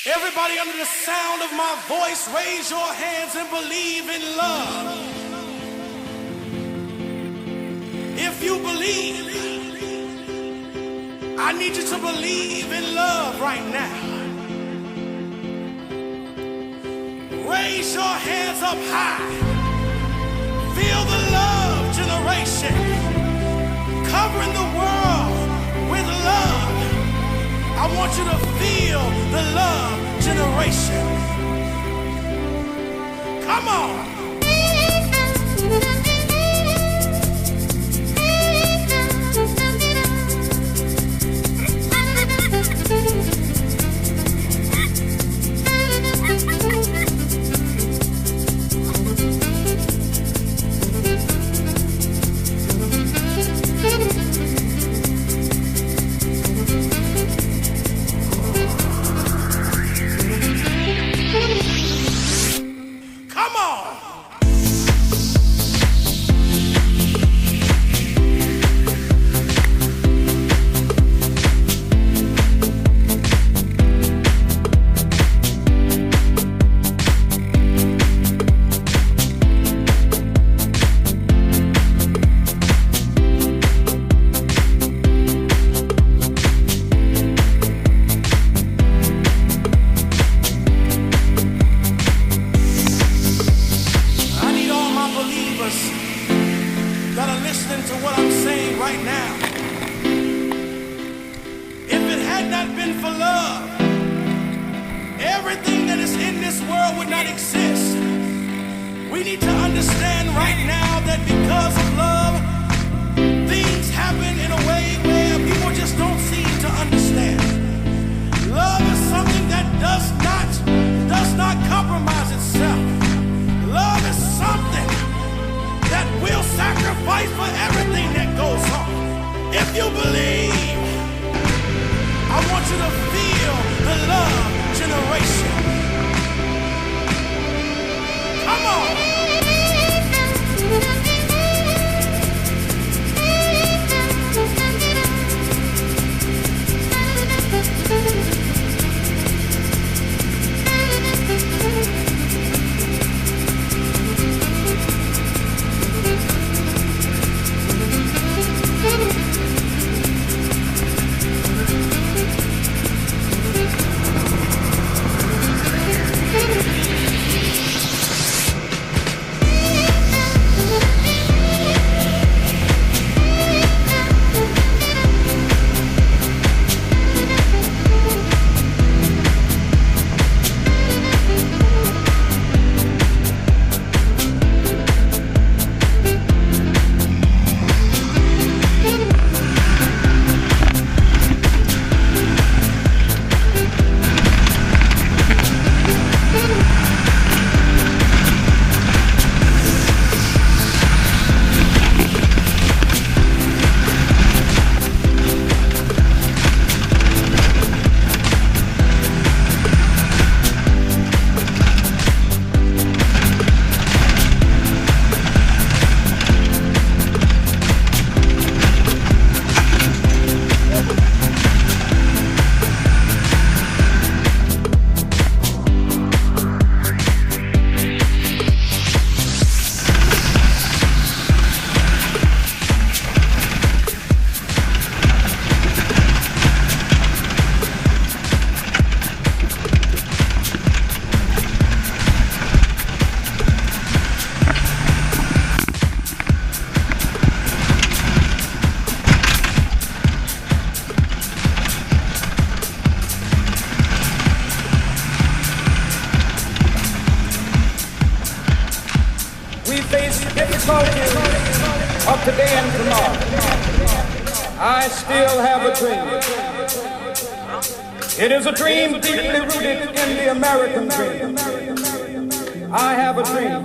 Everybody under the sound of my voice, raise your hands and believe in love. If you believe, I need you to believe in love right now. Raise your hands up high. Feel the love generation covering the world with love. I want you to feel the love generation. Come on. That are listening to what I'm saying right now. If it had not been for love, everything that is in this world would not exist. We need to understand right now that because of love, things happen in a way where people just don't seem to understand. Love is something that does not compromise itself. Love is something that will sacrifice for everything that goes on. If you believe, I want you to feel the love generation. Come on. Of today and tomorrow, I still have a dream. It is a dream deeply rooted in the American dream. I have a dream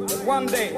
that one day